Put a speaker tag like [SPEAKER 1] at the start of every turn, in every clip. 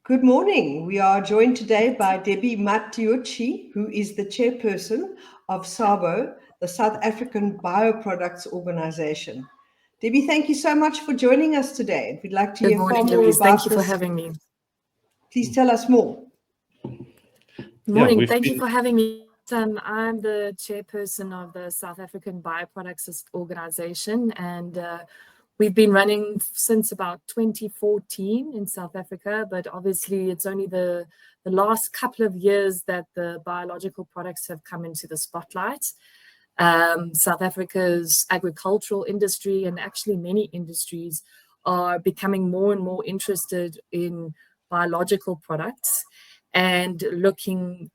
[SPEAKER 1] Good morning. We are joined today by Debbie Matteucci, who is the Chairperson of SABO, the South African Bioproducts Organisation. Debbie, thank you so much for joining us today. We'd like to hear far more
[SPEAKER 2] Louise.
[SPEAKER 1] about
[SPEAKER 2] Thank you
[SPEAKER 1] this.
[SPEAKER 2] for having me.
[SPEAKER 1] Please tell us more.
[SPEAKER 2] Good morning. Thank you for having me. I'm the Chairperson of the South African Bioproducts Organisation, and we've been running since about 2014 in South Africa, but obviously it's only the last couple of years that the biological products have come into the spotlight. South Africa's agricultural industry, and actually many industries, are becoming more and more interested in biological products and looking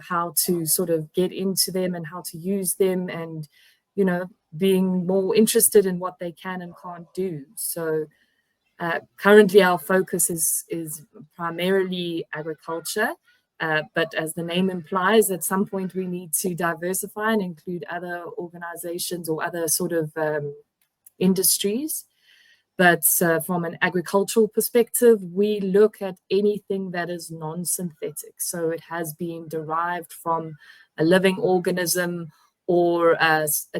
[SPEAKER 2] how to sort of get into them and how to use them, and being more interested in what they can and can't do. So currently our focus is primarily agriculture, but as the name implies, at some point we need to diversify and include other organizations or other sort of industries. But from an agricultural perspective, we look at anything that is non-synthetic. So it has been derived from a living organism or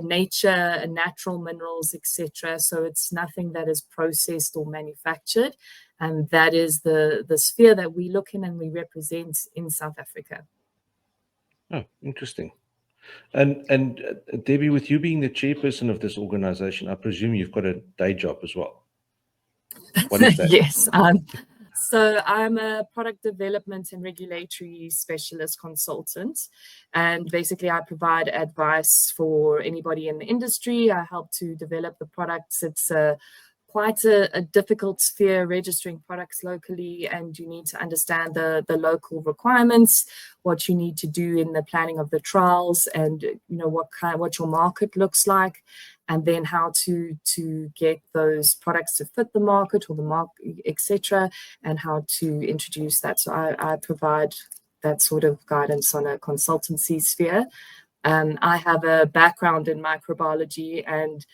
[SPEAKER 2] nature, natural minerals, etc. So it's nothing that is processed or manufactured. And that is the sphere that we look in and we represent in South Africa.
[SPEAKER 3] Oh, interesting. And Debbie, with you being the chairperson of this organization, I presume you've got a day job as well. What is that?
[SPEAKER 2] Yes. So I'm a product development and regulatory specialist consultant, and basically I provide advice for anybody in the industry. I help to develop the products. It's quite a difficult sphere, registering products locally, and you need to understand the local requirements, what you need to do in the planning of the trials, and what your market looks like, and then how to get those products to fit the market or the market, etc., and how to introduce that. So I provide that sort of guidance on a consultancy sphere. I have a background in microbiology and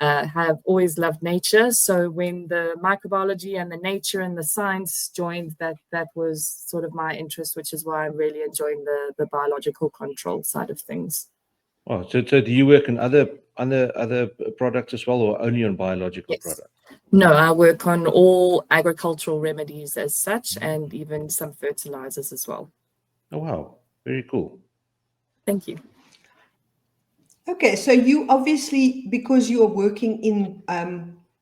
[SPEAKER 2] have always loved nature. So when the microbiology and the nature and the science joined, that was sort of my interest, which is why I'm really enjoying the biological control side of things.
[SPEAKER 3] Oh, so do you work on other products as well, or only on biological products?
[SPEAKER 2] No, I work on all agricultural remedies as such, and even some fertilizers as well.
[SPEAKER 3] Oh, wow. Very cool.
[SPEAKER 2] Thank you.
[SPEAKER 1] Okay, so you obviously, because you are working in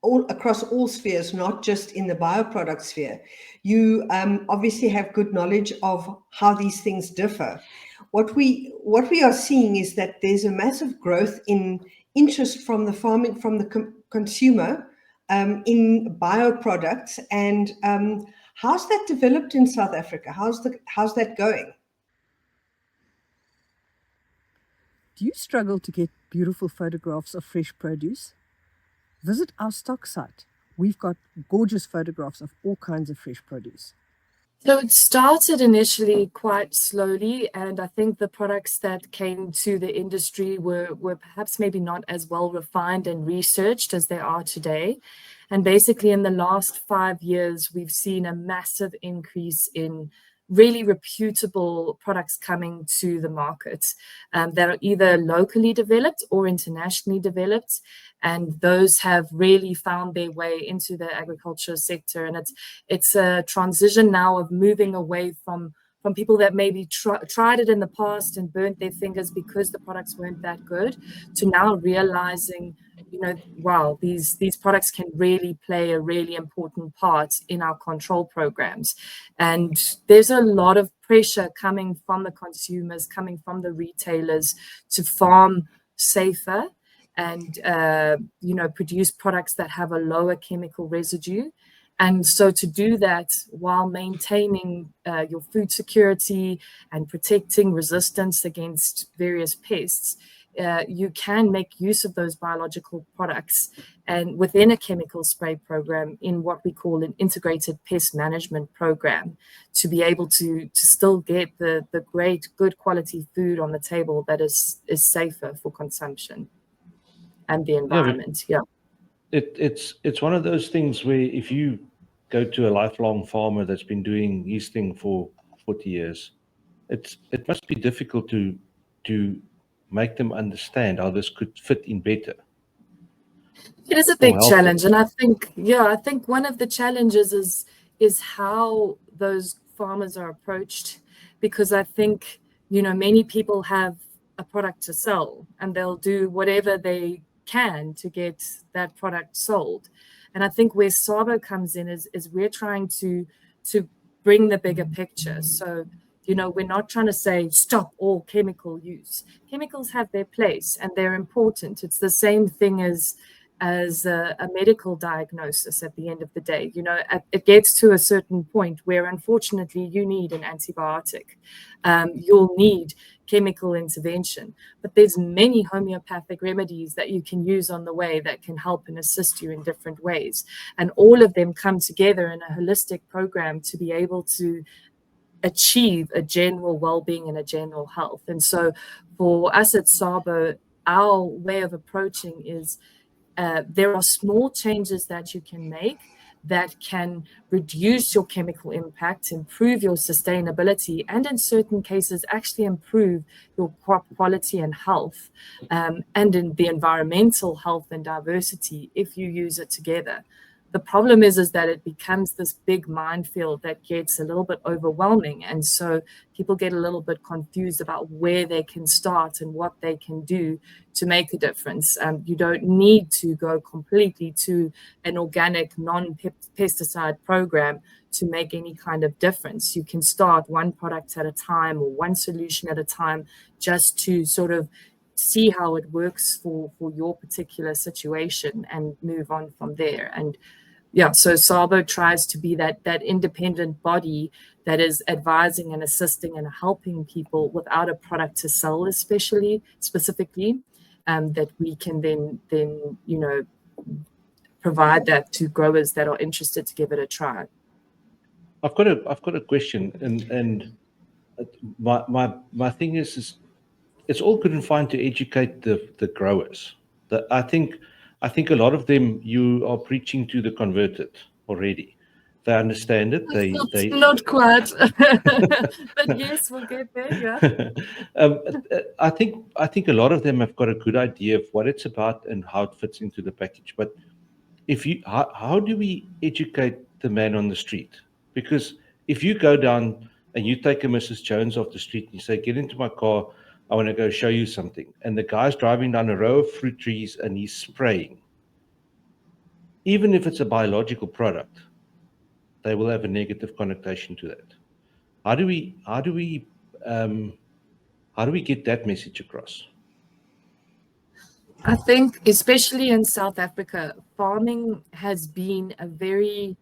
[SPEAKER 1] all across all spheres, not just in the bioproduct sphere, you obviously have good knowledge of how these things differ. What we are seeing is that there's a massive growth in interest from the farming, from the consumer in bioproducts, and how's that developed in South Africa? How's that going?
[SPEAKER 4] Do you struggle to get beautiful photographs of fresh produce? Visit our stock site. We've got gorgeous photographs of all kinds of fresh produce.
[SPEAKER 2] So it started initially quite slowly, and I think the products that came to the industry were perhaps maybe not as well refined and researched as they are today. And basically in the last 5 years, we've seen a massive increase in really reputable products coming to the market that are either locally developed or internationally developed, and those have really found their way into the agriculture sector. And it's a transition now of moving away from people that maybe tried it in the past and burnt their fingers because the products weren't that good, to now realizing, wow, these products can really play a really important part in our control programs. And there's a lot of pressure coming from the consumers, coming from the retailers, to farm safer and produce products that have a lower chemical residue. And so to do that while maintaining your food security and protecting resistance against various pests, you can make use of those biological products and within a chemical spray program in what we call an integrated pest management program, to be able to still get the great, good quality food on the table that is safer for consumption and the environment.
[SPEAKER 3] It's one of those things where if you go to a lifelong farmer that's been doing his thing for 40 years, it must be difficult to make them understand how this could fit in better.
[SPEAKER 2] It is a big challenge, and I think one of the challenges is how those farmers are approached, because I think, many people have a product to sell and they'll do whatever they can to get that product sold. And I think where SABO comes in is we're trying to bring the bigger picture. So, we're not trying to say stop all chemical use. Chemicals have their place and they're important. It's the same thing as a medical diagnosis at the end of the day. It gets to a certain point where unfortunately you need an antibiotic. You'll need chemical intervention, but there's many homeopathic remedies that you can use on the way that can help and assist you in different ways. And all of them come together in a holistic program to be able to achieve a general well-being and a general health. And so for us at SABO, our way of approaching is there are small changes that you can make that can reduce your chemical impact, improve your sustainability, and in certain cases actually improve your crop quality and health, and in the environmental health and diversity if you use it together. The problem is that it becomes this big minefield that gets a little bit overwhelming. And so people get a little bit confused about where they can start and what they can do to make a difference. You don't need to go completely to an organic, non-pesticide program to make any kind of difference. You can start one product at a time or one solution at a time, just to sort of see how it works for your particular situation and move on from there. And so SABO tries to be that independent body that is advising and assisting and helping people without a product to sell, specifically, that we can then provide that to growers that are interested to give it a try.
[SPEAKER 3] I've got a question, and my thing is it's all good and fine to educate the growers. I think a lot of them you are preaching to the converted already. They understand it. They
[SPEAKER 2] not quite, but yes, we'll get there. Yeah.
[SPEAKER 3] I think a lot of them have got a good idea of what it's about and how it fits into the package. But how do we educate the man on the street? Because if you go down and you take a Mrs. Jones off the street and you say, "Get into my car, I want to go show you something," and the guy's driving down a row of fruit trees and he's spraying, even if it's a biological product, they will have a negative connotation to that. How do we get that message across?
[SPEAKER 2] I think, especially in South Africa, farming has been a very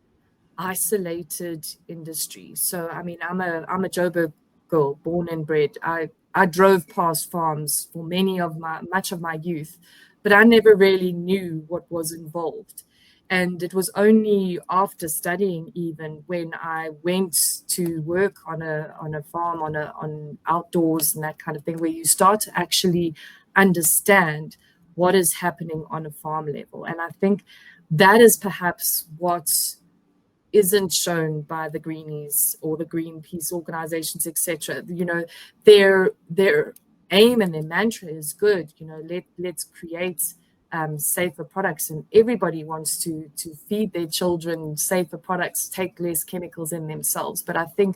[SPEAKER 2] isolated industry. So, I mean, I'm a Joburg girl, born and bred. I drove past farms for much of my youth, but I never really knew what was involved. And it was only after studying, even when I went to work on a farm, on outdoors and that kind of thing, where you start to actually understand what is happening on a farm level. And I think that is perhaps what isn't shown by the Greenies or the Greenpeace organizations, etc. Their aim and their mantra is good. Let's create safer products, and everybody wants to feed their children safer products, take less chemicals in themselves. But I think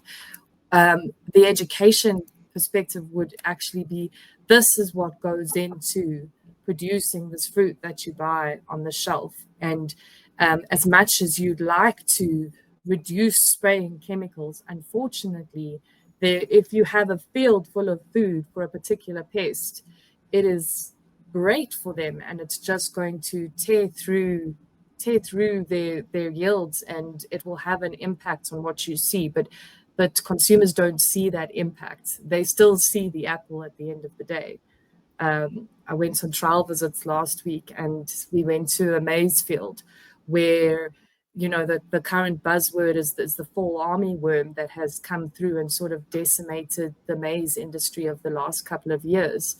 [SPEAKER 2] the education perspective would actually be, this is what goes into producing this fruit that you buy on the shelf. And as much as you'd like to reduce spraying chemicals, unfortunately, if you have a field full of food for a particular pest, it is great for them, and it's just going to tear through their yields, and it will have an impact on what you see. But consumers don't see that impact. They still see the apple at the end of the day. I went on trial visits last week, and we went to a maize field where, the current buzzword is the fall armyworm that has come through and sort of decimated the maize industry of the last couple of years.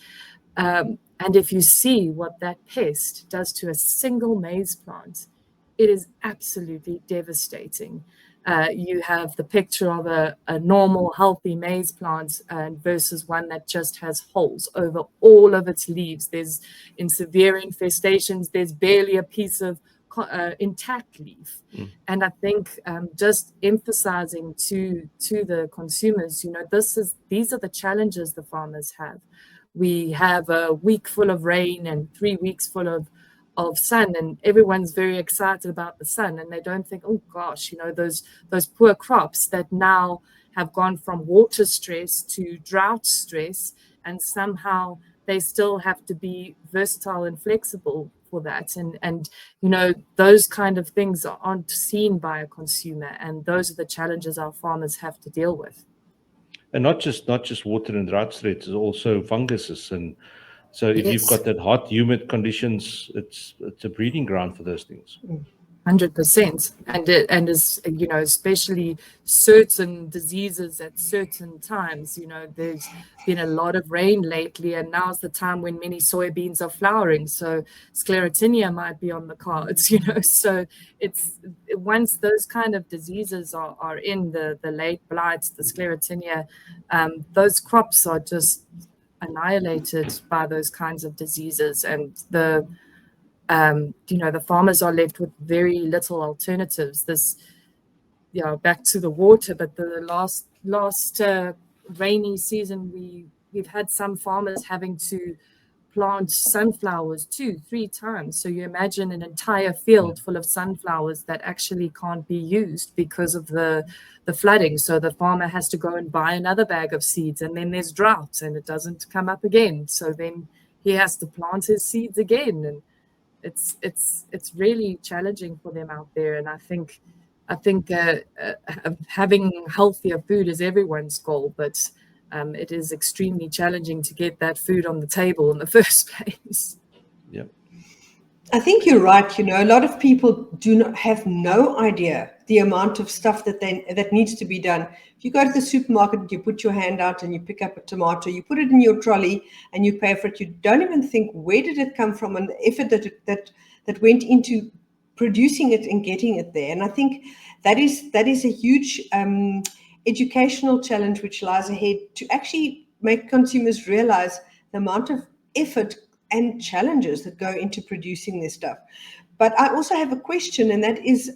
[SPEAKER 2] And if you see what that pest does to a single maize plant, it is absolutely devastating. You have the picture of a normal, healthy maize plant versus one that just has holes over all of its leaves. There's in severe infestations, there's barely a piece of intact leaf. And I think just emphasizing to the consumers, you know, these are the challenges the farmers have. We have a week full of rain and 3 weeks full of sun, and everyone's very excited about the sun, and they don't think, oh gosh, you know, those poor crops that now have gone from water stress to drought stress, and somehow they still have to be versatile and flexible for that. And you know, those kind of things aren't seen by a consumer, and those are the challenges our farmers have to deal with.
[SPEAKER 3] And not just water and drought stress, it's also funguses. And so if you've got that hot, humid conditions, it's a breeding ground for those things.
[SPEAKER 2] 100%. And as you know, especially certain diseases at certain times, you know, there's been a lot of rain lately, and now's the time when many soybeans are flowering. So sclerotinia might be on the cards, you know. So it's once those kind of diseases are in the late blights, the sclerotinia, those crops are just annihilated by those kinds of diseases, and you know, the farmers are left with very little alternatives. This, you know, back to the water, but the last rainy season, we've had some farmers having to plant sunflowers 2-3 times. So you imagine an entire field full of sunflowers that actually can't be used because of the flooding. So the farmer has to go and buy another bag of seeds, and then there's drought and it doesn't come up again. So then he has to plant his seeds again, and it's really challenging for them out there. And I think having healthier food is everyone's goal, but it is extremely challenging to get that food on the table in the first place.
[SPEAKER 3] Yeah,
[SPEAKER 1] I think you're right. You know, a lot of people have no idea the amount of stuff that needs to be done. If you go to the supermarket, you put your hand out and you pick up a tomato, you put it in your trolley and you pay for it. You don't even think, where did it come from, and the effort that went into producing it and getting it there. And I think that is a huge educational challenge which lies ahead, to actually make consumers realize the amount of effort and challenges that go into producing this stuff. But I also have a question, and that is,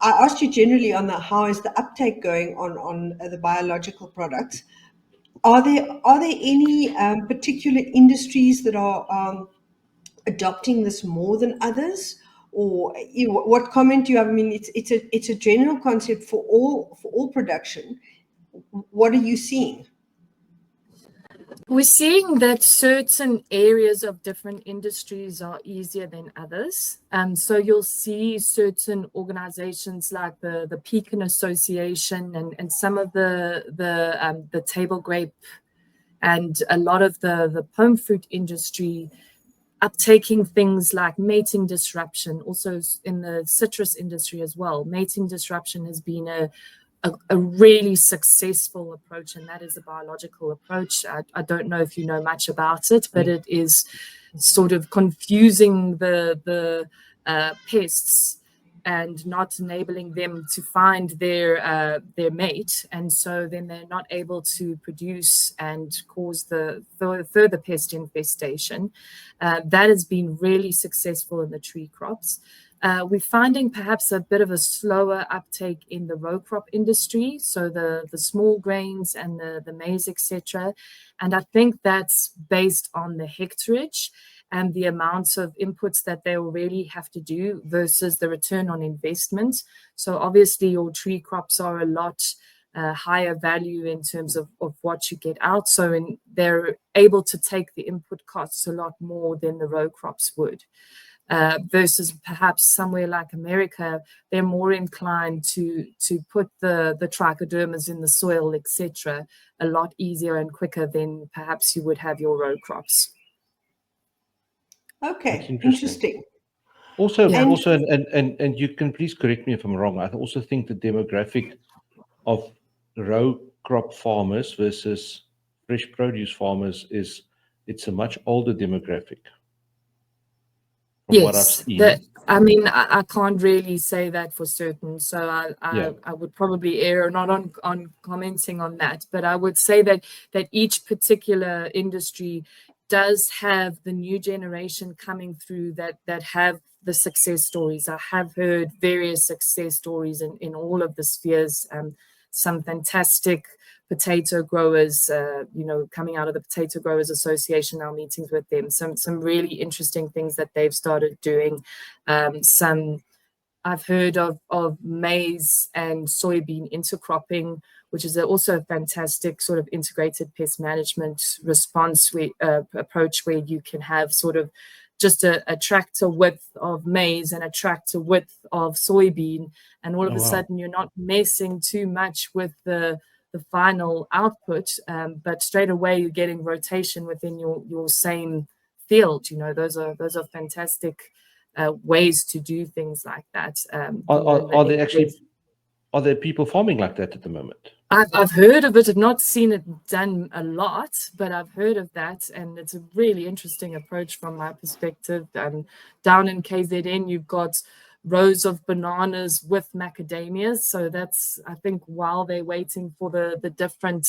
[SPEAKER 1] I asked you generally on how is the uptake going on the biological products. Are there any particular industries that are adopting this more than others? Or what comment do you have? I mean, it's a general concept for all production. What are you seeing?
[SPEAKER 2] We're seeing that certain areas of different industries are easier than others. So you'll see certain organizations like the Pecan Association and some of the table grape and a lot of the pome fruit industry uptaking things like mating disruption. Also in the citrus industry as well, mating disruption has been a really successful approach, and that is a biological approach. I don't know if you know much about it, but it is sort of confusing the pests and not enabling them to find their mate, and so then they're not able to produce and cause the further pest infestation. That has been really successful in the tree crops. We're finding perhaps a bit of a slower uptake in the row crop industry, so the small grains and the maize, etc. And I think that's based on the hectarage and the amounts of inputs that they will really have to do versus the return on investment. So obviously your tree crops are a lot higher value in terms of what you get out. So they're able to take the input costs a lot more than the row crops would. Versus perhaps somewhere like America, they're more inclined to put the trichodermas in the soil, etc., a lot easier and quicker than perhaps you would have your row crops.
[SPEAKER 1] Okay,
[SPEAKER 3] interesting.
[SPEAKER 1] interesting.
[SPEAKER 3] Also, and you can please correct me if I'm wrong. I also think the demographic of row crop farmers versus fresh produce farmers it's a much older demographic. from what I've
[SPEAKER 2] Yes,
[SPEAKER 3] seen.
[SPEAKER 2] I mean, I can't really say that for certain. So
[SPEAKER 3] Yeah.
[SPEAKER 2] I would probably err not on commenting on that. But I would say that each particular industry does have the new generation coming through that have the success stories. I have heard various success stories in all of the spheres. Some fantastic potato growers, coming out of the Potato Growers Association, our meetings with them, some really interesting things that they've started doing. Some I've heard of maize and soybean intercropping, which is also a fantastic sort of integrated pest management response approach where you can have sort of just a tractor width of maize and a tractor width of soybean, and all of a sudden you're not messing too much with the final output, but straight away you're getting rotation within your same field. Those are fantastic ways to do things like that.
[SPEAKER 3] Are there people farming like that at the moment?
[SPEAKER 2] I've heard of it. I've not seen it done a lot, but I've heard of that, and it's a really interesting approach from my perspective. Down in KZN, you've got rows of bananas with macadamias. So that's, I think, while they're waiting for the different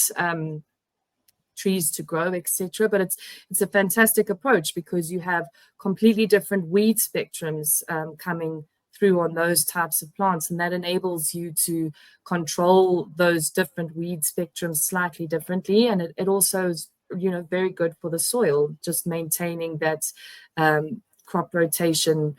[SPEAKER 2] trees to grow, etc. But it's a fantastic approach because you have completely different weed spectrums coming through on those types of plants, and that enables you to control those different weed spectrums slightly differently. And it also is, very good for the soil, just maintaining that crop rotation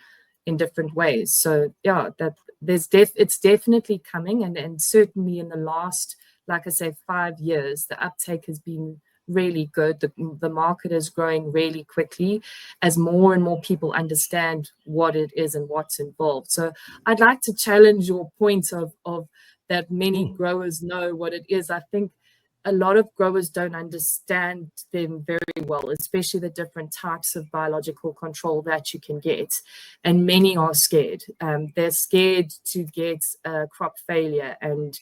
[SPEAKER 2] in different ways. So yeah, that it's definitely coming, and certainly in the last, like I say, 5 years, the uptake has been really good. The market is growing really quickly as more and more people understand what it is and what's involved. So I'd like to challenge your point of that many growers know what it is. I think a lot of growers don't understand them very well, especially the different types of biological control that you can get. And many are scared. They're scared to get crop failure, and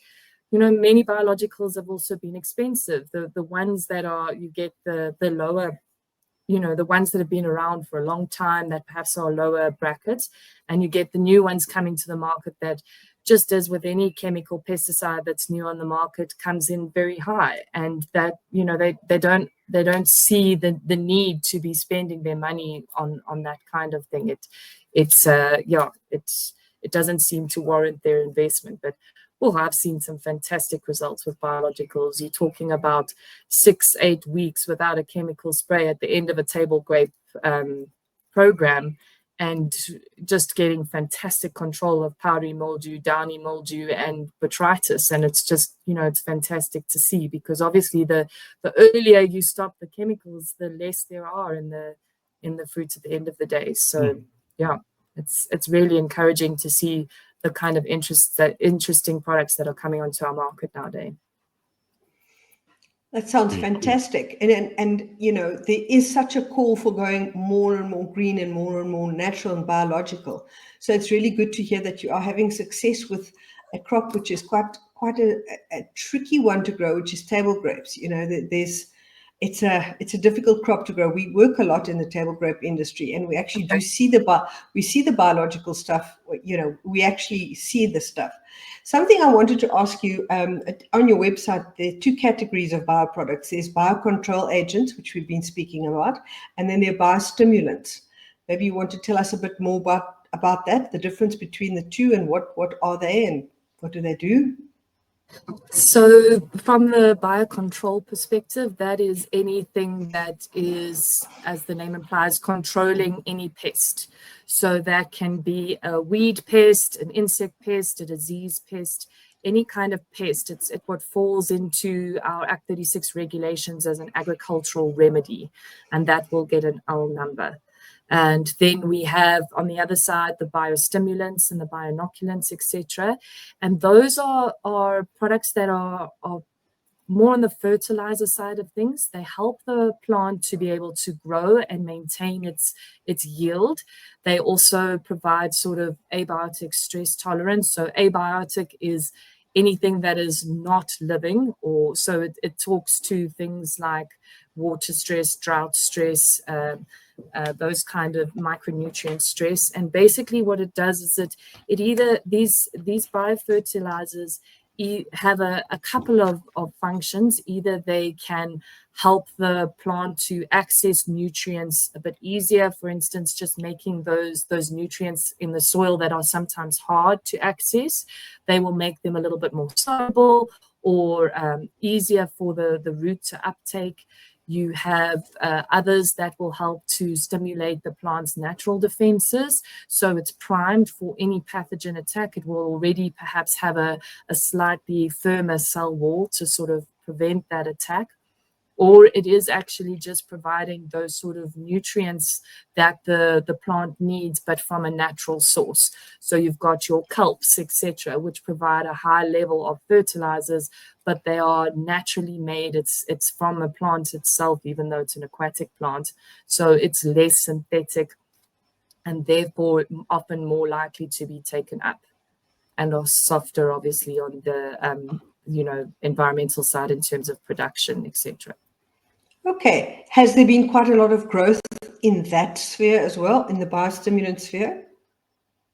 [SPEAKER 2] many biologicals have also been expensive. The ones that you get the lower, the ones that have been around for a long time that perhaps are lower brackets, and you get the new ones coming to the market that, just as with any chemical pesticide that's new on the market, comes in very high, and that they don't see the need to be spending their money on that kind of thing. It doesn't seem to warrant their investment. But I've seen some fantastic results with biologicals. You're talking about 6-8 weeks without a chemical spray at the end of a table grape program, and just getting fantastic control of powdery mildew, downy mildew, and botrytis. And it's just, it's fantastic to see, because obviously the earlier you stop the chemicals, the less there are in the fruits at the end of the day. So yeah, it's really encouraging to see the kind of interesting products that are coming onto our market nowadays.
[SPEAKER 1] That sounds fantastic. And there is such a call for going more and more green and more natural and biological. So it's really good to hear that you are having success with a crop which is quite a tricky one to grow, which is table grapes. It's a difficult crop to grow. We work a lot in the table grape industry, and we actually do see the biological stuff. We actually see the stuff. Something I wanted to ask you, on your website, there are 2 categories of bioproducts. There's biocontrol agents, which we've been speaking about, and then there are biostimulants. Maybe you want to tell us a bit more about that, the difference between the two, and what are they and what do they do?
[SPEAKER 2] So from the biocontrol perspective, that is anything that is, as the name implies, controlling any pest. So that can be a weed pest, an insect pest, a disease pest, any kind of pest. It's what falls into our Act 36 regulations as an agricultural remedy, and that will get an L number. And then we have on the other side the biostimulants and the bioinoculants, etc. And those are products that are more on the fertilizer side of things. They help the plant to be able to grow and maintain its yield. They also provide sort of abiotic stress tolerance. So abiotic is anything that is not living, or so it talks to things like water stress, drought stress, those kind of micronutrient stress. And basically what it does is it either these biofertilizers have a couple of functions. Either they can help the plant to access nutrients a bit easier, for instance, just making those nutrients in the soil that are sometimes hard to access, they will make them a little bit more soluble or easier for the root to uptake. You have others that will help to stimulate the plant's natural defenses. So it's primed for any pathogen attack. It will already perhaps have a slightly firmer cell wall to sort of prevent that attack. Or it is actually just providing those sort of nutrients that the plant needs, but from a natural source. So you've got your kelps, etc., which provide a high level of fertilizers, but they are naturally made. It's from a plant itself, even though it's an aquatic plant. So it's less synthetic and therefore often more likely to be taken up, and are softer, obviously, on the environmental side in terms of production, etc.
[SPEAKER 1] Okay. Has there been quite a lot of growth in that sphere as well, in the biostimulant sphere?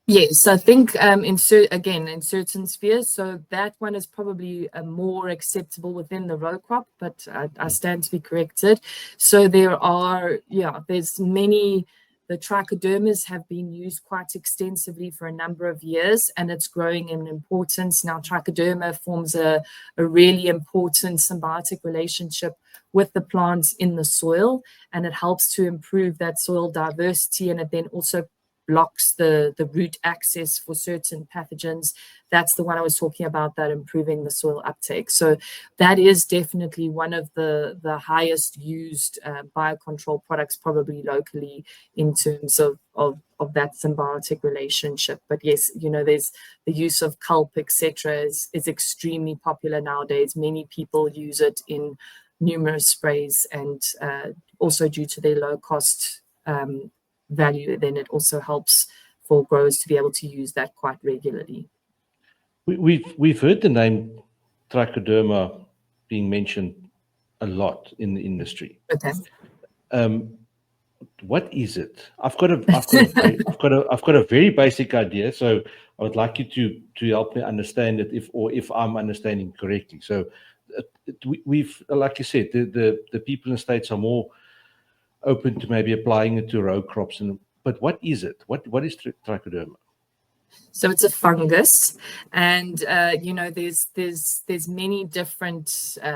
[SPEAKER 2] Yes, I think in certain spheres, so that one is probably more acceptable within the row crop, but I stand to be corrected. So there's many. The trichodermas have been used quite extensively for a number of years, and it's growing in importance. Now, trichoderma forms a really important symbiotic relationship with the plants in the soil, and it helps to improve that soil diversity, and it then also blocks the root access for certain pathogens. That's the one I was talking about, that improving the soil uptake. So that is definitely one of the highest used biocontrol products, probably locally, in terms of that symbiotic relationship. But yes, there's the use of kelp, etc., is extremely popular nowadays. Many people use it in numerous sprays, and also due to their low cost value, then it also helps for growers to be able to use that quite regularly.
[SPEAKER 3] We've heard the name trichoderma being mentioned a lot in the industry.
[SPEAKER 2] Okay.
[SPEAKER 3] What is it? I've got a very basic idea, so I would like you to help me understand it, if I'm understanding correctly. So we've, like you said, the people in the States are more open to maybe applying it to row crops, but what is it? What is trichoderma?
[SPEAKER 2] So it's a fungus, and there's many different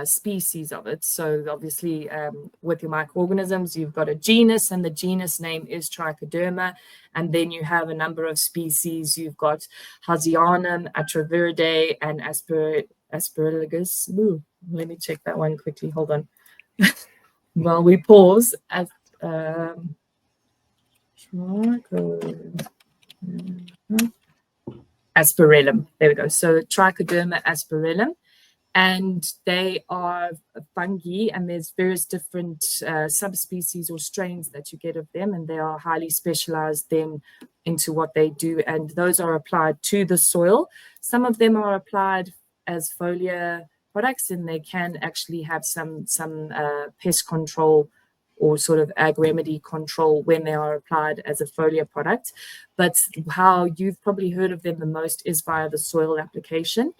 [SPEAKER 2] species of it. So obviously, with your microorganisms, you've got a genus, and the genus name is Trichoderma, and then you have a number of species. You've got Hasianum, Atraviridae, and Aspergillus. Ooh, let me check that one quickly. Hold on. While we pause. Asperellum. There we go. So Trichoderma asperellum, and they are fungi, and there's various different subspecies or strains that you get of them, and they are highly specialized then into what they do, and those are applied to the soil. Some of them are applied as foliar products, and they can actually have some pest control or sort of ag remedy control when they are applied as a foliar product. But how you've probably heard of them the most is via the soil application.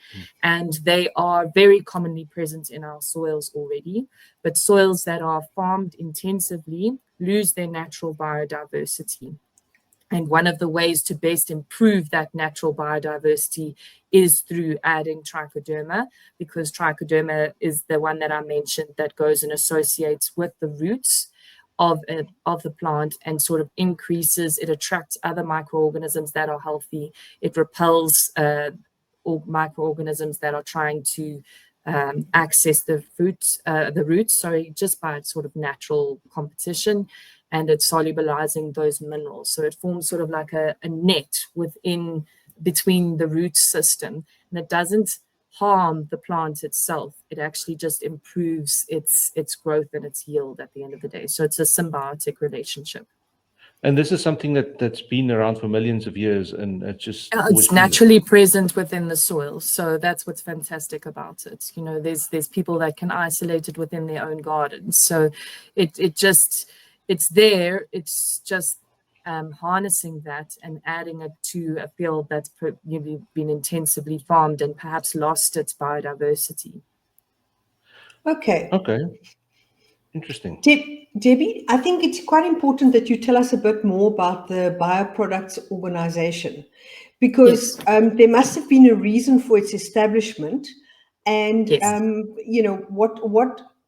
[SPEAKER 2] And they are very commonly present in our soils already. But soils that are farmed intensively lose their natural biodiversity. And one of the ways to best improve that natural biodiversity is through adding trichoderma, because trichoderma is the one that I mentioned that goes and associates with the roots of the plant and sort of increases, it attracts other microorganisms that are healthy. It repels microorganisms that are trying to access the roots, just by its sort of natural competition. And it's solubilizing those minerals. So it forms sort of like a net between the root system. And it doesn't harm the plant itself. It actually just improves its growth and its yield at the end of the day. So it's a symbiotic relationship.
[SPEAKER 3] And this is something that's been around for millions of years, and it's just always
[SPEAKER 2] It's
[SPEAKER 3] been there.
[SPEAKER 2] naturally present within the soil, so that's what's fantastic about it. You know, there's people that can isolate it within their own gardens, so it's there. It's just harnessing that and adding it to a field that's been intensively farmed and perhaps lost its biodiversity.
[SPEAKER 1] Okay.
[SPEAKER 3] Okay. Interesting.
[SPEAKER 1] Debbie, I think it's quite important that you tell us a bit more about the Bioproducts Organisation, because there must have been a reason for its establishment, and you know,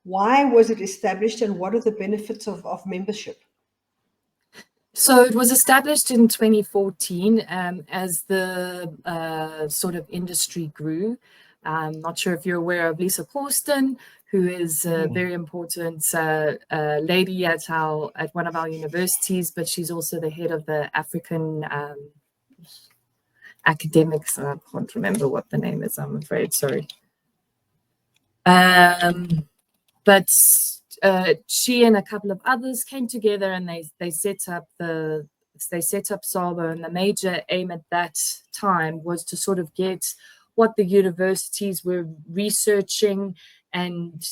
[SPEAKER 1] why was it established, and what are the benefits of membership?
[SPEAKER 2] So it was established in 2014 as the sort of industry grew. I'm not sure if you're aware of Lisa Kirsten, who is a very important lady at one of our universities, but she's also the head of the African academics. I can't remember what the name is, I'm afraid, sorry. But she and a couple of others came together and they set up SABO, and the major aim at that time was to sort of get what the universities were researching and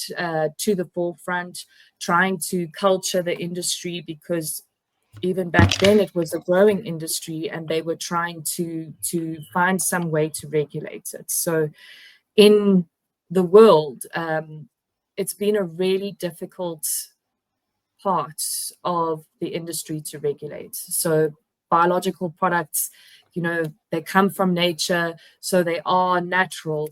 [SPEAKER 2] to the forefront, trying to culture the industry, because even back then it was a growing industry and they were trying to find some way to regulate it. So in the world, it's been a really difficult part of the industry to regulate. So biological products, you know, they come from nature, so they are natural,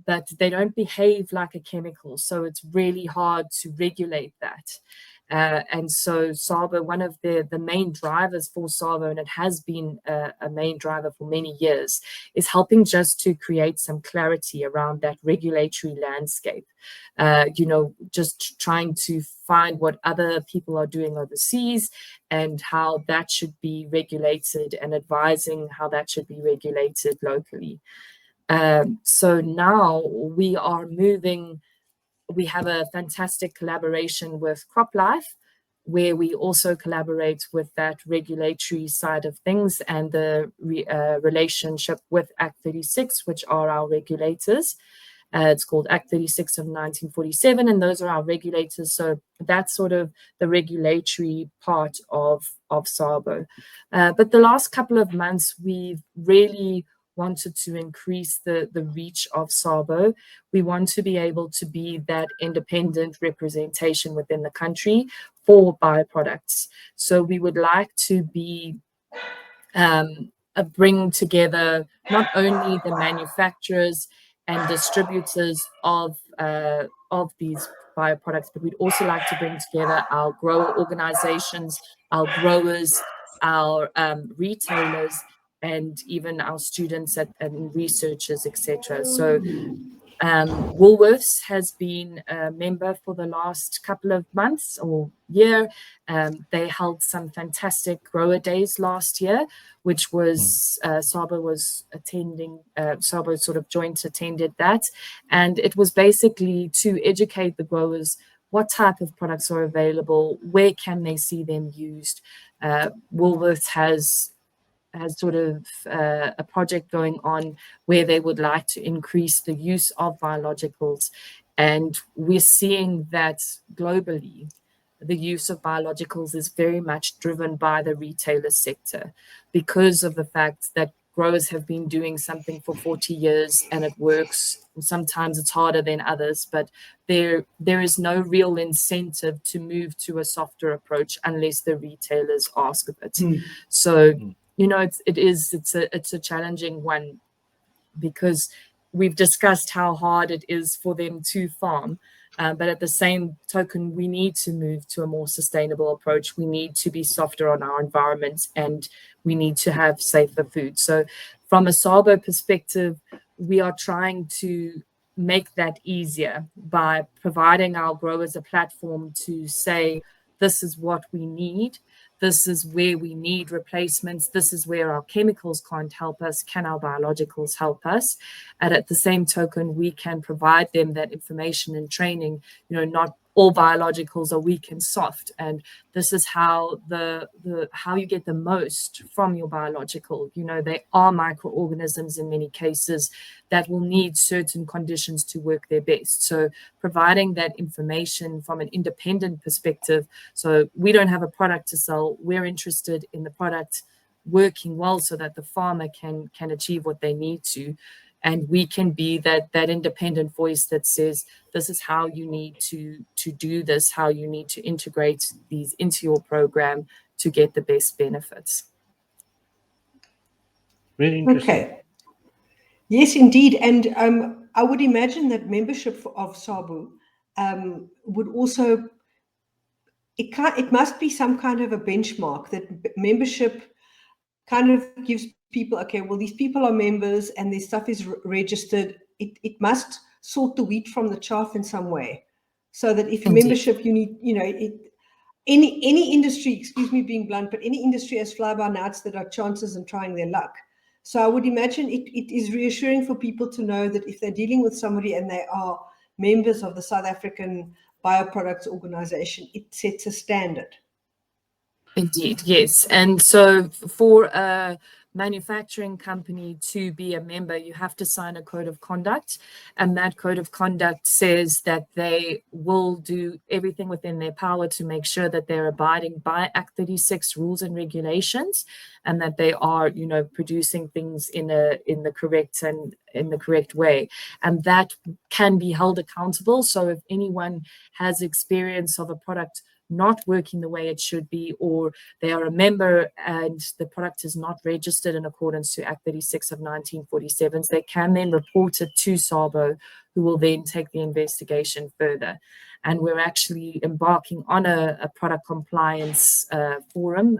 [SPEAKER 2] but they don't behave like a chemical. So it's really hard to regulate that. And so SABO, one of the main drivers for SABO, and it has been a main driver for many years, is helping just to create some clarity around that regulatory landscape. You know, just trying to find what other people are doing overseas and how that should be regulated, and advising how that should be regulated locally. So now we are moving. We have a fantastic collaboration with CropLife, where we also collaborate with that regulatory side of things and the relationship with Act 36, which are our regulators. It's called Act 36 of 1947, and those are our regulators. So that's sort of the regulatory part of SABO. But the last couple of months, we've really wanted to increase the reach of SABO. We want to be able to be that independent representation within the country for bioproducts. So we would like to be bring together not only the manufacturers and distributors of these bioproducts, but we'd also like to bring together our grower organizations, our growers, our retailers, and even our students and researchers, etc. So Woolworths has been a member for the last couple of months or year. They held some fantastic grower days last year, which was SABO was attending. SABO sort of joint attended that, and it was basically to educate the growers what type of products are available, where can they see them used. Woolworths has sort of a project going on where they would like to increase the use of biologicals. And we're seeing that globally, the use of biologicals is very much driven by the retailer sector, because of the fact that growers have been doing something for 40 years and it works. Sometimes it's harder than others, but there is no real incentive to move to a softer approach unless the retailers ask of it. So you know, it's a challenging one, because we've discussed how hard it is for them to farm, but at the same token, we need to move to a more sustainable approach. We need to be softer on our environment, and we need to have safer food. So from a SABO perspective, we are trying to make that easier by providing our growers a platform to say, this is what we need. This is where we need replacements. This is where our chemicals can't help us. Can our biologicals help us? And at the same token, we can provide them that information and training, you know, not all biologicals are weak and soft, and this is how how you get the most from your biological. They are microorganisms in many cases that will need certain conditions to work their best. So providing that information from an independent perspective, so we don't have a product to sell, we're interested in the product working well so that the farmer can achieve what they need to. And we can be that independent voice that says, this is how you need to do this, how you need to integrate these into your program to get the best benefits.
[SPEAKER 3] Really interesting.
[SPEAKER 1] Okay. Yes, indeed. And I would imagine that membership of SABO would also, it must be some kind of a benchmark, that membership kind of gives people, okay, well, these people are members and their stuff is registered. It must sort the wheat from the chaff in some way, so that if membership, you need, any industry, excuse me being blunt, but any industry has fly-by-nights that are chances and trying their luck. So I would imagine it is reassuring for people to know that if they're dealing with somebody and they are members of the South African Bioproducts Organisation, it sets a standard.
[SPEAKER 2] Indeed, yes. And so for a manufacturing company to be a member, you have to sign a code of conduct. And that code of conduct says that they will do everything within their power to make sure that they're abiding by Act 36 rules and regulations, and that they are, producing things in the correct way. And that can be held accountable. So if anyone has experience of a product not working the way it should be, or they are a member and the product is not registered in accordance to Act 36 of 1947, they can then report it to SABO, who will then take the investigation further. And we're actually embarking on a product compliance forum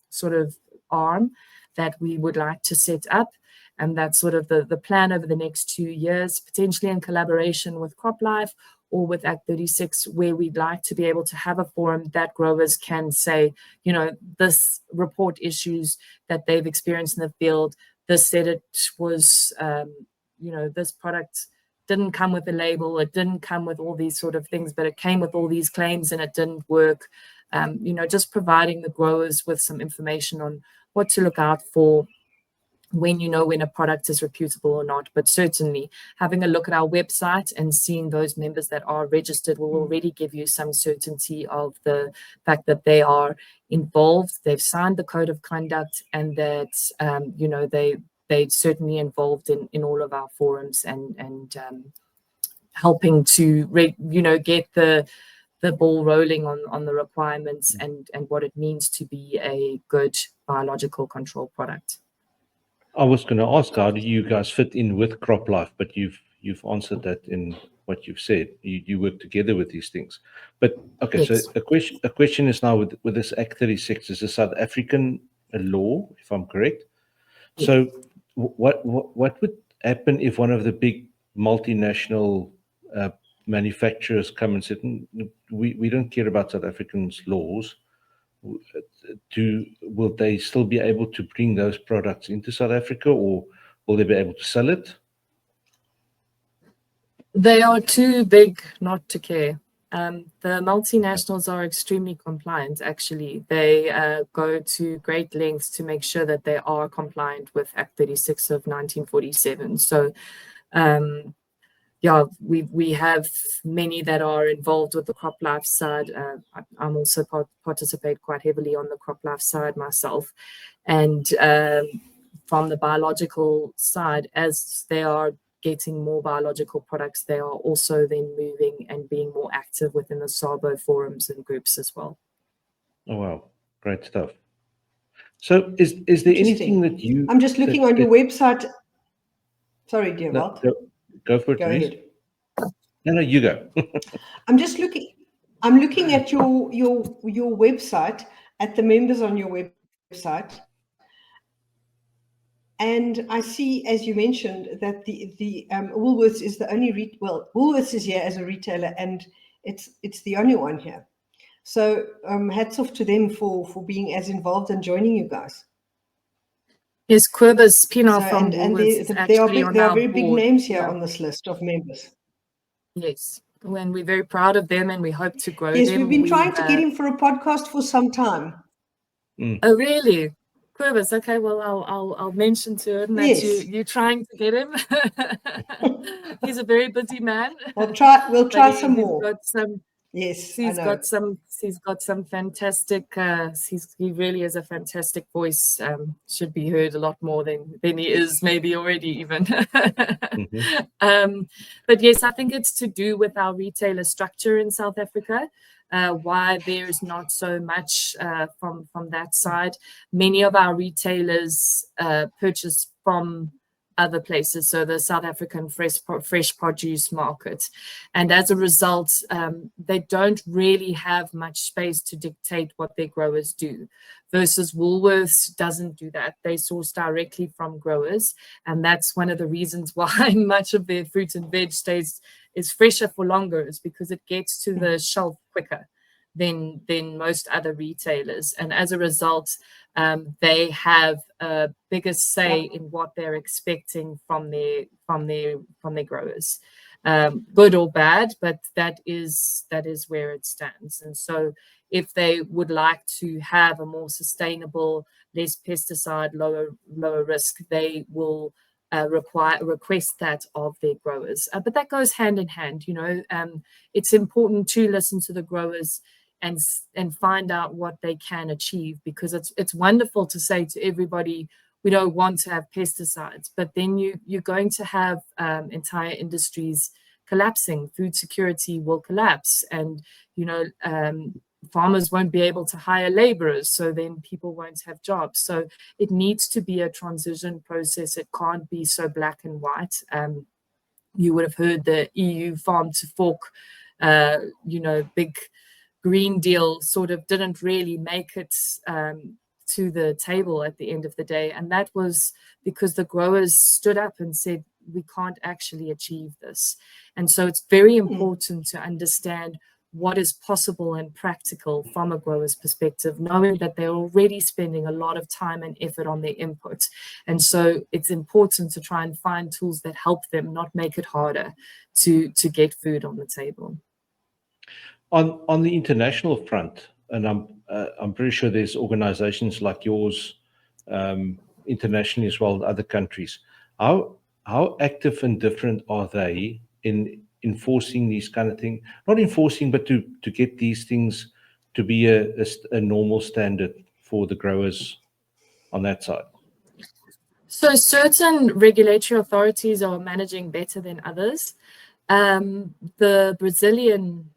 [SPEAKER 2] sort of arm that we would like to set up. And that's sort of the plan over the next 2 years, potentially in collaboration with CropLife or with Act 36, where we'd like to be able to have a forum that growers can say, this report issues that they've experienced in the field, this said it was, this product didn't come with a label, it didn't come with all these sort of things, but it came with all these claims and it didn't work. Just providing the growers with some information on what to look out for when a product is reputable or not. But certainly having a look at our website and seeing those members that are registered will already give you some certainty of the fact that they are involved, they've signed the code of conduct, and that they're certainly involved in all of our forums and helping to get the ball rolling on the requirements and what it means to be a good biological control product.
[SPEAKER 3] I was going to ask, how do you guys fit in with CropLife? But you've answered that in what you've said. You work together with these things. But okay, yes. So a question is now with this Act 36 is a South African law, if I'm correct. Yes. So what would happen if one of the big multinational manufacturers come and said, we don't care about South Africans' laws? Will they still be able to bring those products into South Africa, or will they be able to sell it?
[SPEAKER 2] They are too big not to care. The multinationals are extremely compliant, actually. They go to great lengths to make sure that they are compliant with Act 36 of 1947. So we have many that are involved with the CropLife side. I'm also participate quite heavily on the CropLife side myself. And from the biological side, as they are getting more biological products, they are also then moving and being more active within the SABO forums and groups as well.
[SPEAKER 3] Oh, wow. Great stuff. So is there anything that you...
[SPEAKER 1] I'm just looking on your website. Sorry, Dewald.
[SPEAKER 3] No, go for it,
[SPEAKER 1] go
[SPEAKER 3] Louise.
[SPEAKER 1] ahead.
[SPEAKER 3] No, you go.
[SPEAKER 1] I'm looking at your website, at the members on your website, and I see, as you mentioned, that the Woolworths is the only Woolworths is here as a retailer, and it's the only one here. So hats off to them for being as involved and joining you guys.
[SPEAKER 2] Yes, Quibus Pina from
[SPEAKER 1] and
[SPEAKER 2] Woolworths
[SPEAKER 1] there are very big names here on this list of members.
[SPEAKER 2] Yes, when we're very proud of them and we hope to grow
[SPEAKER 1] Yes,
[SPEAKER 2] them.
[SPEAKER 1] we've been trying to get him for a podcast for some time.
[SPEAKER 2] Oh, really? Quibus, okay, well, I'll mention to him that
[SPEAKER 1] Yes.
[SPEAKER 2] you're trying to get him. He's a very busy man.
[SPEAKER 1] We'll try some
[SPEAKER 2] he's
[SPEAKER 1] more.
[SPEAKER 2] got some.
[SPEAKER 1] Yes,
[SPEAKER 2] He's
[SPEAKER 1] I know.
[SPEAKER 2] got some fantastic. He really is a fantastic voice. Should be heard a lot more than he is maybe already even. But yes, I think it's to do with our retailer structure in South Africa. Why there's not so much from that side. Many of our retailers purchase from other places, so the South African fresh produce market, and as a result, they don't really have much space to dictate what their growers do. Versus Woolworths doesn't do that; they source directly from growers, and that's one of the reasons why much of their fruit and veg is fresher for longer, is because it gets to the shelf quicker than most other retailers, and as a result, they have a bigger say in what they're expecting from their growers, good or bad, but that is where it stands. And so, if they would like to have a more sustainable, less pesticide, lower risk, they will request that of their growers. But that goes hand in hand. It's important to listen to the growers and find out what they can achieve, because it's wonderful to say to everybody, we don't want to have pesticides, but then you're going to have entire industries collapsing. Food security will collapse, and farmers won't be able to hire laborers, so then people won't have jobs. So it needs to be a transition process. It can't be so black and white. You would have heard the EU farm to fork, big Green Deal sort of didn't really make it to the table at the end of the day. And that was because the growers stood up and said, we can't actually achieve this. And so it's very important to understand what is possible and practical from a grower's perspective, knowing that they're already spending a lot of time and effort on their input. And so it's important to try and find tools that help them, not make it harder to get food on the table.
[SPEAKER 3] On the international front, and I'm pretty sure there's organizations like yours internationally as well, other countries. How active and different are they in enforcing these kind of things? Not enforcing, but to get these things to be a normal standard for the growers on that side?
[SPEAKER 2] So certain regulatory authorities are managing better than others. The Brazilian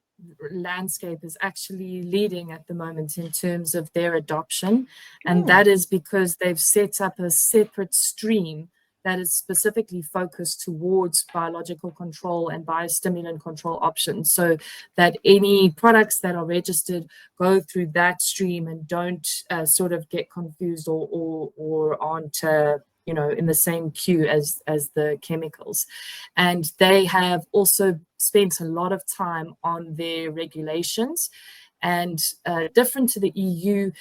[SPEAKER 2] landscape is actually leading at the moment in terms of their adoption, and that is because they've set up a separate stream that is specifically focused towards biological control and biostimulant control options, so that any products that are registered go through that stream and don't sort of get confused or aren't in the same queue as the chemicals. And they have also spent a lot of time on their regulations, and different to the EU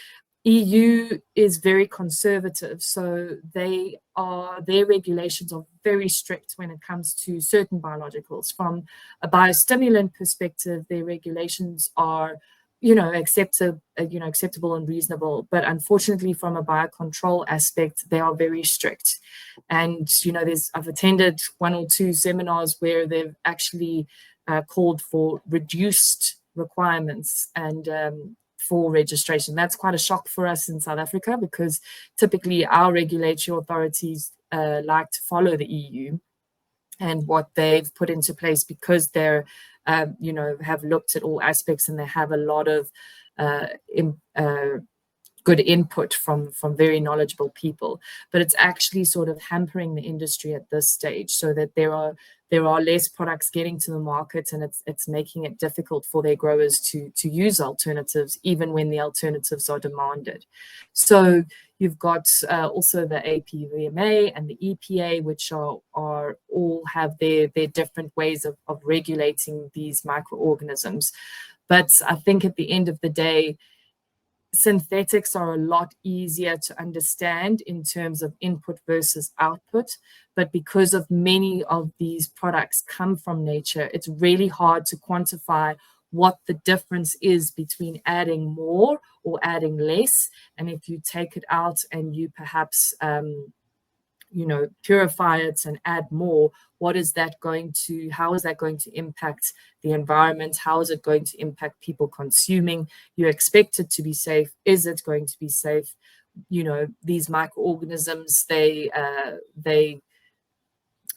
[SPEAKER 2] is very conservative, so their regulations are very strict when it comes to certain biologicals. From a biostimulant perspective, their regulations are acceptable and reasonable, but unfortunately from a biocontrol aspect, they are very strict. And I've attended one or two seminars where they've actually called for reduced requirements and for registration. That's quite a shock for us in South Africa, because typically our regulatory authorities like to follow the EU and what they've put into place, because they're have looked at all aspects and they have a lot of good input from very knowledgeable people. But it's actually sort of hampering the industry at this stage, so that there are less products getting to the market, and it's making it difficult for their growers to use alternatives, even when the alternatives are demanded. So you've got also the APVMA and the EPA, which are all have their different ways of regulating these microorganisms. But I think at the end of the day, synthetics are a lot easier to understand in terms of input versus output, but because of many of these products come from nature, it's really hard to quantify what the difference is between adding more or adding less. And if you take it out and you perhaps purify it and add more, how is that going to impact the environment? How is it going to impact people consuming? You expect it to be safe. Is it going to be safe? These microorganisms, they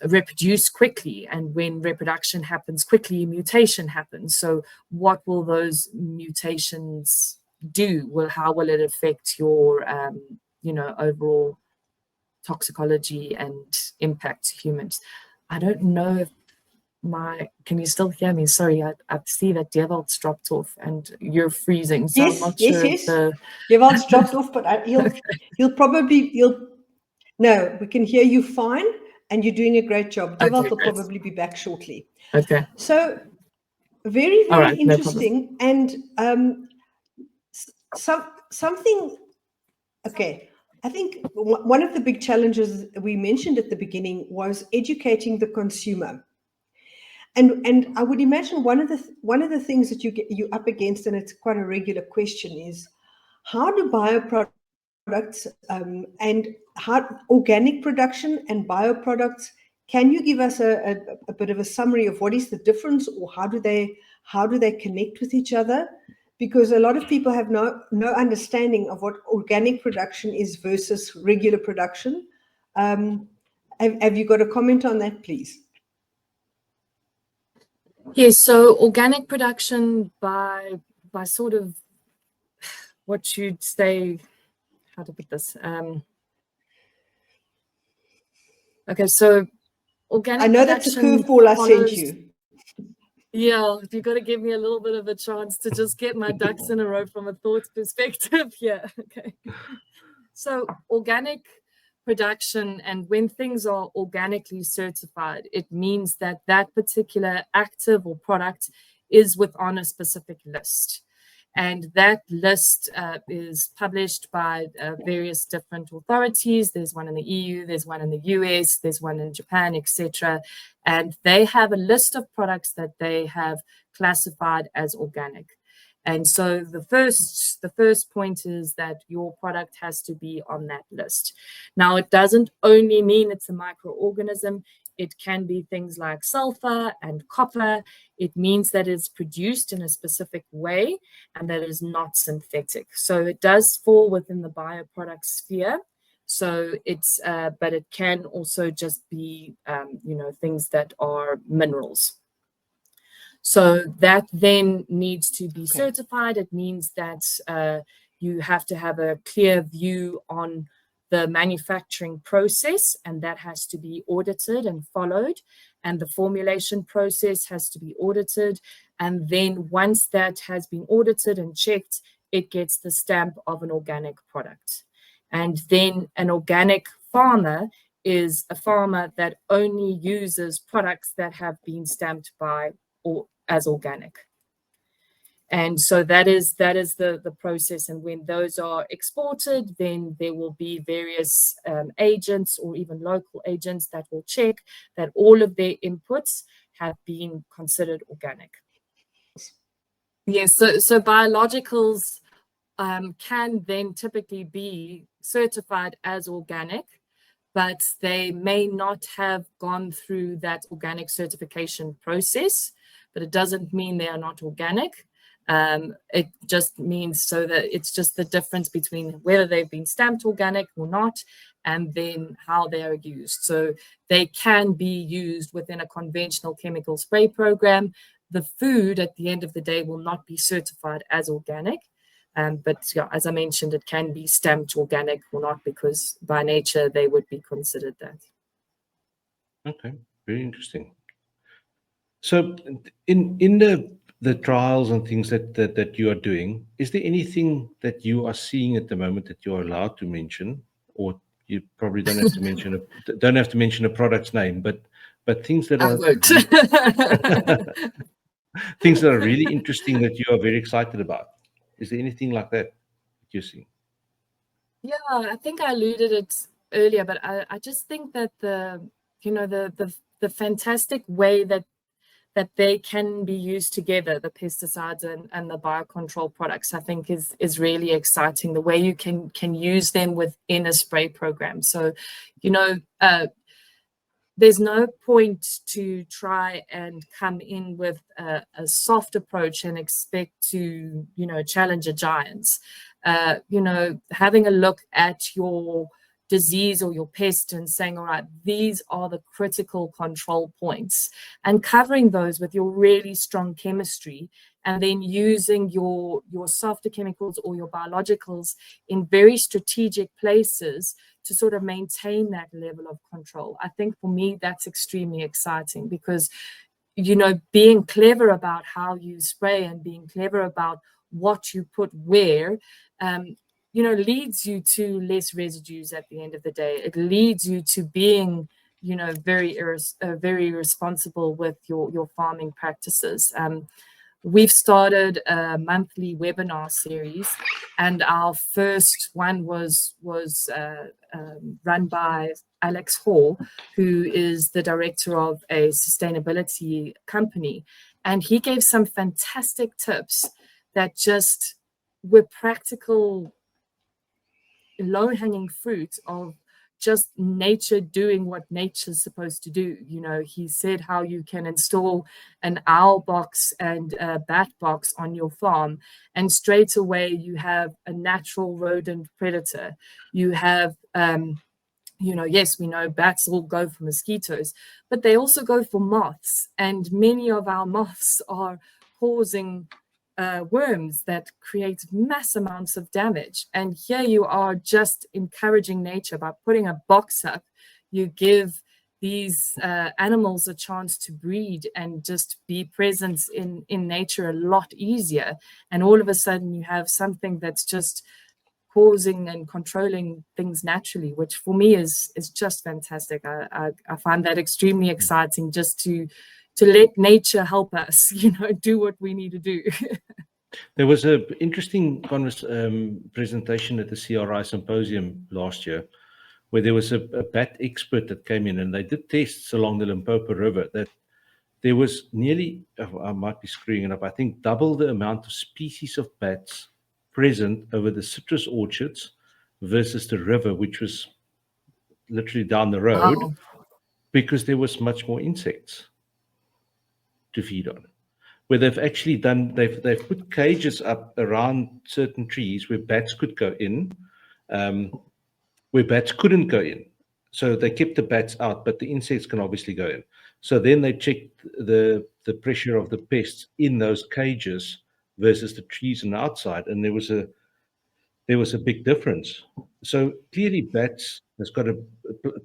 [SPEAKER 2] reproduce quickly, and when reproduction happens quickly, mutation happens. So what will those mutations do? How will it affect your overall toxicology and impact to humans? I don't know if can you still hear me? Sorry, I see that Dewald's dropped off and you're freezing. So I'm not sure.
[SPEAKER 1] Yes. Dewald's dropped off, but he'll probably. No, we can hear you fine, and you're doing a great job. Dewald will probably be back shortly.
[SPEAKER 2] Okay.
[SPEAKER 1] So very, very
[SPEAKER 2] right,
[SPEAKER 1] interesting. No and something. Okay. I think one of the big challenges we mentioned at the beginning was educating the consumer, and I would imagine one of the things that you up against, and it's quite a regular question, is how do bioproducts and how organic production and bioproducts? Can you give us a bit of a summary of what is the difference, or how do they connect with each other? Because a lot of people have no understanding of what organic production is versus regular production. Have you got a comment on that, please?
[SPEAKER 2] Yes, so organic production by sort of what you'd say, how to put this? Okay, so organic.
[SPEAKER 1] I know that's a curveball I sent you.
[SPEAKER 2] Yeah, you got to give me a little bit of a chance to just get my ducks in a row from a thought perspective. Yeah, okay. So organic production, and when things are organically certified, it means that that particular active or product is within a specific list. And that list is published by various different authorities. There's one in the EU, there's one in the US, there's one in Japan, etc. And they have a list of products that they have classified as organic. And so the first point is that your product has to be on that list. Now, it doesn't only mean it's a microorganism. It can be things like sulfur and copper. It means that it's produced in a specific way and that it is not synthetic. So it does fall within the bioproduct sphere. So it's, but it can also just be, things that are minerals. So that then needs to be certified. It means that you have to have a clear view on the manufacturing process, and that has to be audited and followed. And the formulation process has to be audited. And then once that has been audited and checked, it gets the stamp of an organic product. And then an organic farmer is a farmer that only uses products that have been stamped by or as organic. And so that is the process. And when those are exported, then there will be various agents or even local agents that will check that all of their inputs have been considered organic. Yes, so biologicals can then typically be certified as organic, but they may not have gone through that organic certification process, but it doesn't mean they are not organic. It just means so that it's just the difference between whether they've been stamped organic or not, and then how they are used. So they can be used within a conventional chemical spray program. The food at the end of the day will not be certified as organic. But yeah, as I mentioned, it can be stamped organic or not, because by nature they would be considered that.
[SPEAKER 3] Okay, very interesting. So in the trials and things that you are doing, is there anything that you are seeing at the moment that you're allowed to mention, or you probably don't have to mention a product's name, but things that are things that are really interesting that you are very excited about? Is there anything like that using?
[SPEAKER 2] Yeah, I think I alluded it earlier, but I just think that the fantastic way that they can be used together, the pesticides and the biocontrol products, I think is really exciting. The way you can use them within a spray program. So, there's no point to try and come in with a soft approach and expect to, challenge a giant. Having a look at your disease or your pest and saying, all right, these are the critical control points, and covering those with your really strong chemistry, and then using your softer chemicals or your biologicals in very strategic places to sort of maintain that level of control. I think for me, that's extremely exciting because, being clever about how you spray and being clever about what you put where, leads you to less residues at the end of the day. It leads you to being, very responsible with your farming practices. We've started a monthly webinar series, and our first one was run by Alex Hall, who is the director of a sustainability company. And he gave some fantastic tips that just were practical, low-hanging fruit of just nature doing what nature's supposed to do. He said how you can install an owl box and a bat box on your farm, and straight away you have a natural rodent predator. You have, yes, we know bats all go for mosquitoes, but they also go for moths, and many of our moths are causing worms that create mass amounts of damage. And here you are just encouraging nature by putting a box up. You give these animals a chance to breed and just be present in nature a lot easier. And all of a sudden you have something that's just causing and controlling things naturally, which for me is just fantastic. I find that extremely exciting, just to let nature help us, do what we need to do.
[SPEAKER 3] There was an interesting presentation at the CRI symposium last year, where there was a bat expert that came in, and they did tests along the Limpopo River that there was nearly, I might be screwing it up, I think double the amount of species of bats present over the citrus orchards versus the river, which was literally down the road.
[SPEAKER 2] Wow.
[SPEAKER 3] Because there was much more insects to feed on. Where they've actually done, they've put cages up around certain trees where bats could go in, where bats couldn't go in. So they kept the bats out, but the insects can obviously go in. So then they checked the pressure of the pests in those cages versus the trees on the outside, and there was a big difference. So clearly bats has got to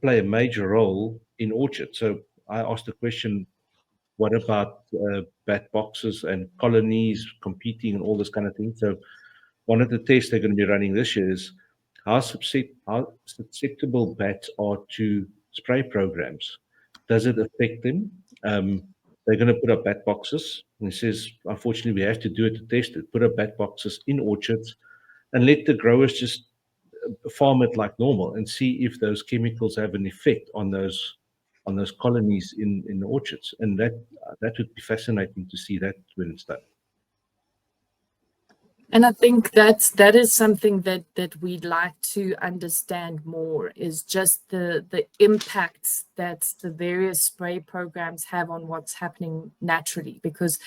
[SPEAKER 3] play a major role in orchards. So I asked the question, what about bat boxes and colonies competing and all this kind of thing? So one of the tests they're going to be running this year is how susceptible bats are to spray programs. Does it affect them? They're going to put up bat boxes. And he says, unfortunately, we have to do it to test it. Put up bat boxes in orchards and let the growers just farm it like normal and see if those chemicals have an effect on those colonies in the orchards. And that would be fascinating to see that when it's done.
[SPEAKER 2] And I think that is something that we'd like to understand more, is just the impacts that the various spray programs have on what's happening naturally. Because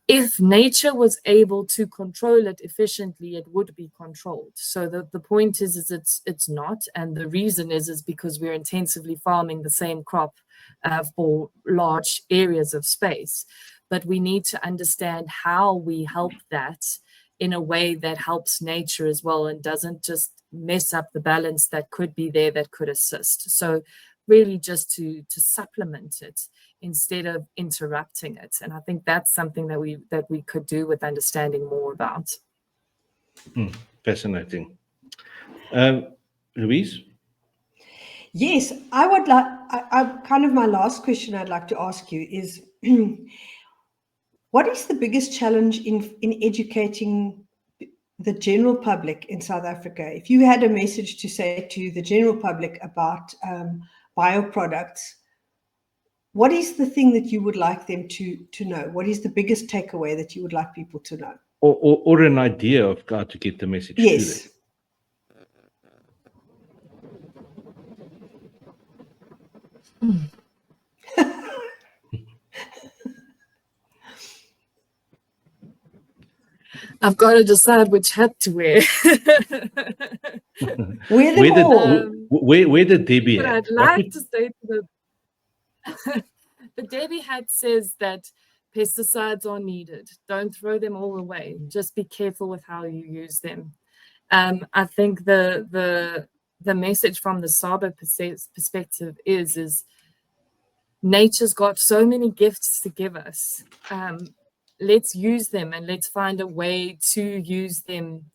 [SPEAKER 2] if nature was able to control it efficiently, it would be controlled. So the point is it's not, and the reason is because we're intensively farming the same crop for large areas of space. But we need to understand how we help that in a way that helps nature as well and doesn't just mess up the balance that could be there that could assist. So really just to supplement it instead of interrupting it. And I think that's something that we could do with understanding more about.
[SPEAKER 3] Fascinating. Louise?
[SPEAKER 1] Yes, I would like, kind of my last question I'd like to ask you is, what is the biggest challenge in educating the general public in South Africa, if you had a message to say to the general public about bioproducts, what is the thing that you would like them to know? What is the biggest takeaway that you would like people to know?
[SPEAKER 3] Or an idea of how to get the message to them.
[SPEAKER 1] Yes.
[SPEAKER 2] I've got to decide which hat to wear.
[SPEAKER 1] Wear them all.
[SPEAKER 3] Where did Debbie
[SPEAKER 2] But
[SPEAKER 3] at?
[SPEAKER 2] I'd like to say to the Debbie hat says that pesticides are needed. Don't throw them all away. Just be careful with how you use them. I think the message from the SABO perspective is nature's got so many gifts to give us. Let's use them, and let's find a way to use them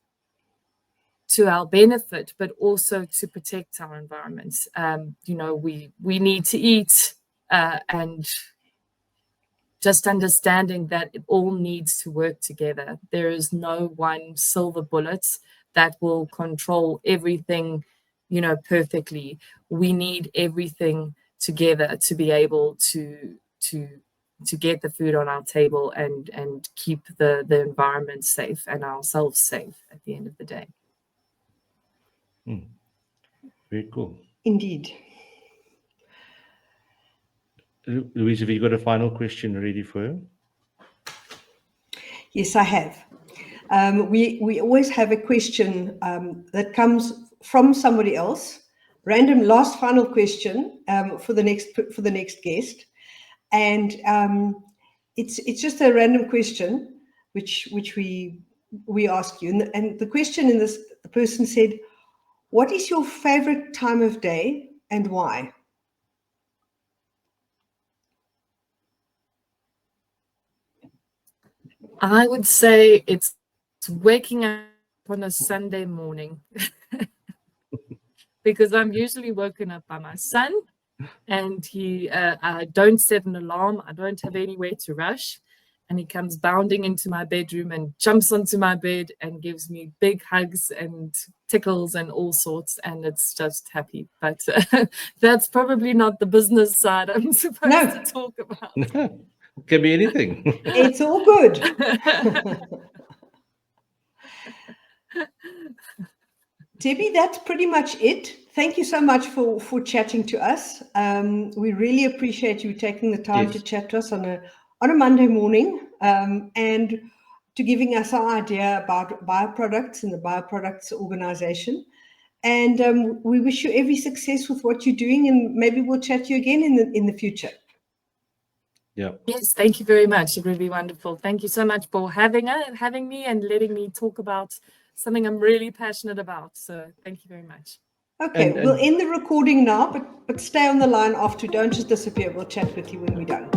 [SPEAKER 2] to our benefit, but also to protect our environments. We need to eat, and just understanding that it all needs to work together. There is no one silver bullet that will control everything, perfectly. We need everything together to be able to get the food on our table and keep the environment safe and ourselves safe at the end of the day.
[SPEAKER 3] Very cool.
[SPEAKER 1] Indeed.
[SPEAKER 3] Louise, have you got a final question ready for her?
[SPEAKER 1] Yes, I have. We always have a question that comes from somebody else. Random last final question for the next guest. And it's just a random question which we ask you. And the question in this, the person said, what is your favorite time of day and why?
[SPEAKER 2] I would say it's waking up on a Sunday morning because I'm usually woken up by my son, and I don't set an alarm. I don't have anywhere to rush. And he comes bounding into my bedroom and jumps onto my bed and gives me big hugs and tickles and all sorts. And it's just happy. But that's probably not the business side I'm supposed to talk about.
[SPEAKER 3] It can be anything.
[SPEAKER 1] It's all good. Debbie, that's pretty much it. Thank you so much for chatting to us. We really appreciate you taking the time to chat to us on a Monday morning, and to giving us our idea about bioproducts and the Bioproducts Organisation. And we wish you every success with what you're doing, and maybe we'll chat to you again in the future.
[SPEAKER 3] Yeah.
[SPEAKER 2] Yes, thank you very much. It would be wonderful. Thank you so much for having me and letting me talk about something I'm really passionate about. So thank you very much.
[SPEAKER 1] Okay, we'll end the recording now, but stay on the line after. Don't just disappear. We'll chat with you when we're done.